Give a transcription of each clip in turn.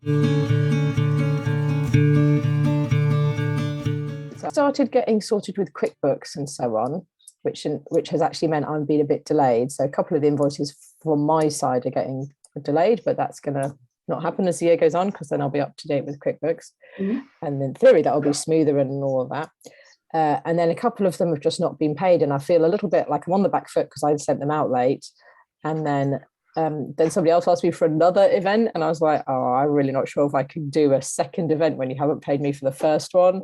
So I started getting sorted with QuickBooks and so on, which has actually meant I'm being a bit delayed. So a couple of the invoices from my side are getting delayed, but that's going to not happen as the year goes on, because then I'll be up to date with QuickBooks. And in theory, that'll be smoother and all of that. And then a couple of them have just not been paid, and I feel a little bit like I'm on the back foot because I sent them out late. And then somebody else asked me for another event, and I was like, oh, I'm really not sure if I can do a second event when you haven't paid me for the first one.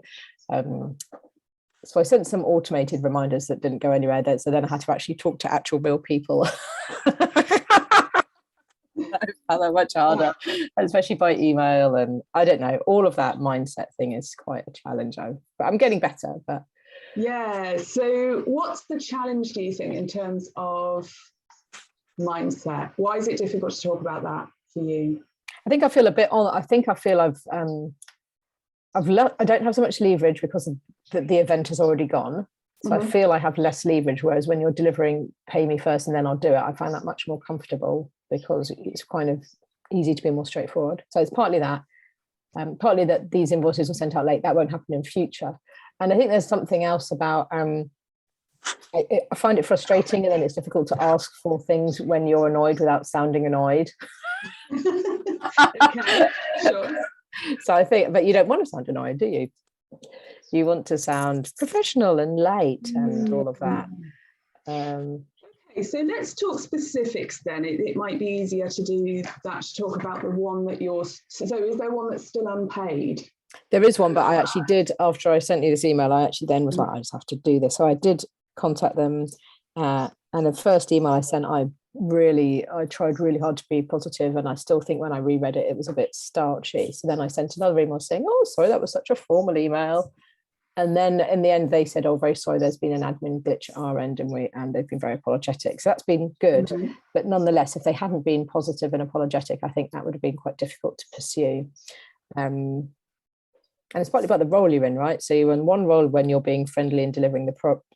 So I sent some automated reminders that didn't go anywhere. So then I had to actually talk to actual real people. That much harder, especially by email, and I don't know, all of that mindset thing is quite a challenge. But I'm getting better. But yeah, so what's the challenge, do you think, in terms of mindset? Why is it difficult to talk about that for you? I think I feel a bit on. I think I feel I don't have so much leverage because the event has already gone. So I feel I have less leverage, whereas when you're delivering pay me first and then I'll do it, I find that much more comfortable because it's kind of easy to be more straightforward. So it's partly that, partly that these invoices were sent out late. That won't happen in future. And I think there's something else about, I find it frustrating, and then it's difficult to ask for things when you're annoyed without sounding annoyed. Okay, sure. So I think, but you don't want to sound annoyed, do you? You want to sound professional and late and all of that. Okay, so let's talk specifics then. It might be easier to do that, to talk about the one that you're, so is there one that's still unpaid? There is one, but I actually did, after I sent you this email, I actually then was like, I just have to do this. So I did contact them. And the first email I sent, I tried really hard to be positive, and I still think when I reread it, it was a bit starchy. So then I sent another email saying, oh, sorry, that was such a formal email. And then in the end, they said, oh, very sorry, there's been an admin glitch at our end, and they've been very apologetic. So that's been good. But nonetheless, if they hadn't been positive and apologetic, I think that would have been quite difficult to pursue. And it's partly about the role you're in, right? So you're in one role when you're being friendly and delivering the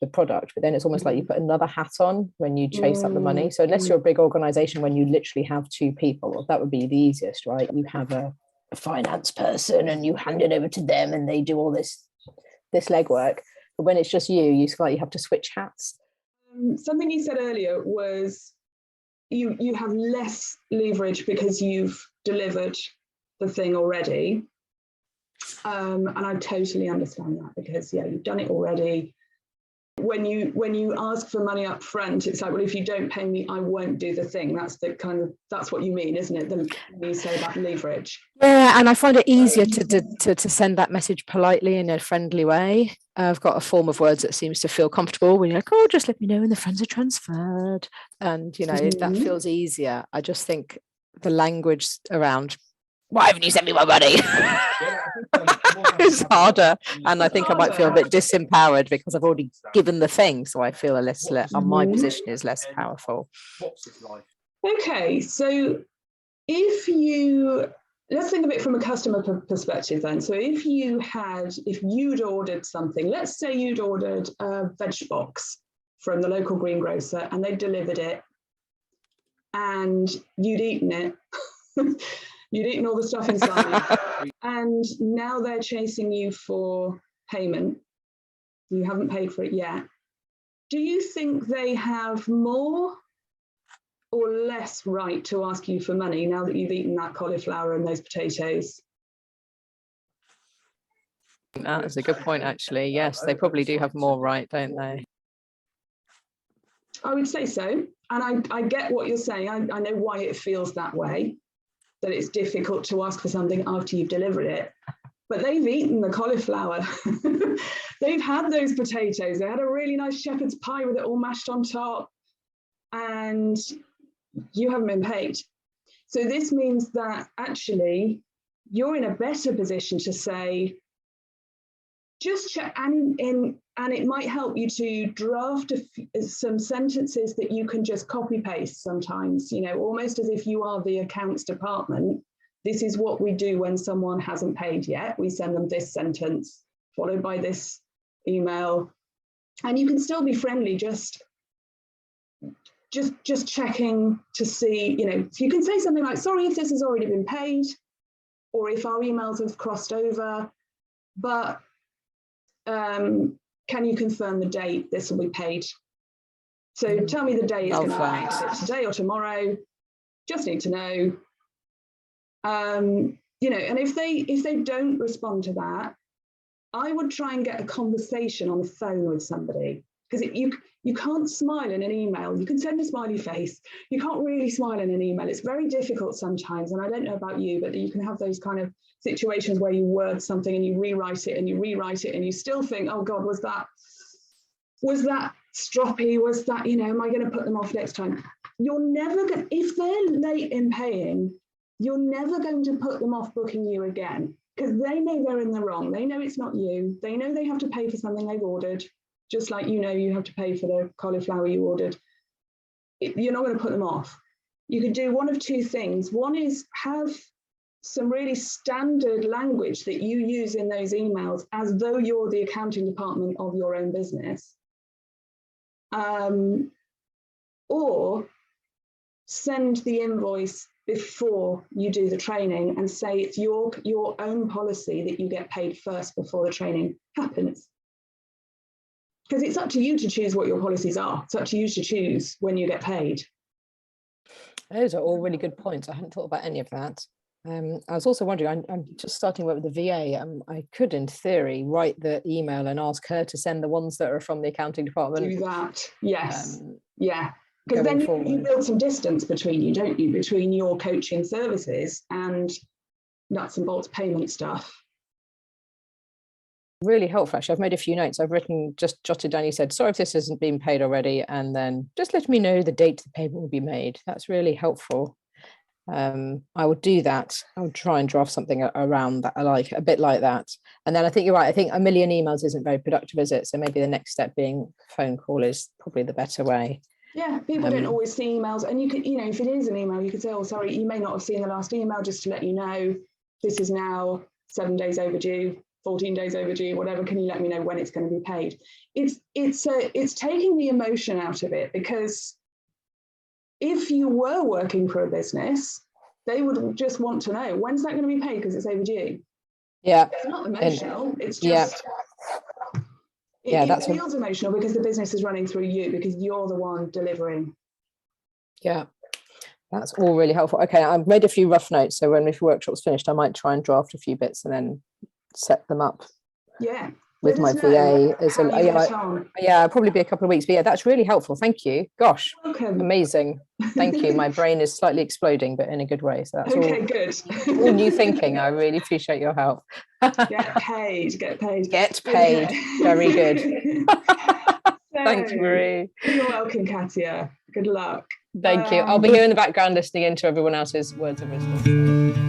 product, but then it's almost like you put another hat on when you chase up the money. So unless you're a big organization, when you literally have two people, that would be the easiest, right? You have a finance person and you hand it over to them and they do all this legwork. But when it's just you feel like you have to switch hats. Something you said earlier was you have less leverage because you've delivered the thing already. And I totally understand that, because you've done it already. When you ask for money up front, it's like, well, if you don't pay me, I won't do the thing. That's what you mean, isn't it? When you say about leverage. Yeah, and I find it easier to send that message politely in a friendly way. I've got a form of words that seems to feel comfortable when you're like, oh, just let me know when the funds are transferred. And, that feels easier. I just think the language around, why haven't you sent me my money? It's harder, and I think I might feel a bit disempowered because I've already given the thing, so I feel my position is less powerful. Okay, so let's think of it from a customer perspective then. So if you'd ordered something, let's say you'd ordered a veg box from the local greengrocer and they delivered it and you'd eaten it. You'd eaten all the stuff inside, and now they're chasing you for payment. You haven't paid for it yet. Do you think they have more or less right to ask you for money now that you've eaten that cauliflower and those potatoes? That's a good point, actually. Yes, they probably do have more right, don't they? I would say so. And I get what you're saying. I know why it feels that way, that it's difficult to ask for something after you've delivered it. But they've eaten the cauliflower. They've had those potatoes. They had a really nice shepherd's pie with it all mashed on top. And you haven't been paid. So this means that actually you're in a better position to say, just check, and it might help you to draft some sentences that you can just copy paste sometimes, almost as if you are the accounts department. This is what we do when someone hasn't paid yet. We send them this sentence followed by this email, and you can still be friendly, just checking to see, you can say something like, sorry if this has already been paid, or if our emails have crossed over, but can you confirm the date this will be paid? So tell me the day it's going to be paid. Is it today or tomorrow? Just need to know. And if they don't respond to that, I would try and get a conversation on the phone with somebody, because you can't smile in an email. You can send a smiley face. You can't really smile in an email. It's very difficult sometimes. And I don't know about you, but you can have those kind of situations where you word something and you rewrite it and you rewrite it and you still think, oh God, was that stroppy? Was that, am I going to put them off next time? You're never going, if they're late in paying, you're never going to put them off booking you again, because they know they're in the wrong. They know it's not you. They know they have to pay for something they've ordered, just like you have to pay for the cauliflower you ordered. You're not going to put them off. You could do one of two things. One is have some really standard language that you use in those emails as though you're the accounting department of your own business. Or send the invoice before you do the training and say it's your own policy that you get paid first before the training happens. Because it's up to you to choose what your policies are. It's up to you to choose when you get paid. Those are all really good points. I hadn't thought about any of that. I was also wondering, I'm just starting to work with the VA. I could, in theory, write the email and ask her to send the ones that are from the accounting department. Do that, yes. Yeah. Because then you build some distance between you, don't you? Between your coaching services and nuts and bolts payment stuff. Really helpful, actually. I've made a few notes. I've just jotted down, you said, sorry if this hasn't been paid already, and then just let me know the date the payment will be made. That's really helpful. I would do that. I would try and draft something around that, like a bit like that. And then I think you're right. I think a million emails isn't very productive, is it? So maybe the next step being phone call is probably the better way. Yeah, people don't always see emails, and you could, if it is an email, you could say, oh, sorry, you may not have seen the last email, just to let you know, this is now 7 days overdue, 14 days overdue, whatever. Can you let me know when it's going to be paid? It's taking the emotion out of it, because if you were working for a business, they would just want to know, when's that going to be paid, because it's overdue. Yeah. It's not emotional, it's just... Yeah. It feels emotional because the business is running through you, because you're the one delivering. Yeah, that's all really helpful. Okay, I've made a few rough notes, so when this workshop's finished, I might try and draft a few bits and then set them up. Yeah, with my VA. It'll probably be a couple of weeks, but yeah, that's really helpful. Thank you. Gosh, welcome. Amazing. Thank you. My brain is slightly exploding, but in a good way. So that's good. All new thinking. I really appreciate your help. Get paid. Get paid. Very good. Thanks, Marie. You're welcome, Katia. Good luck. Thank you. I'll be here in the background listening in to everyone else's words of wisdom.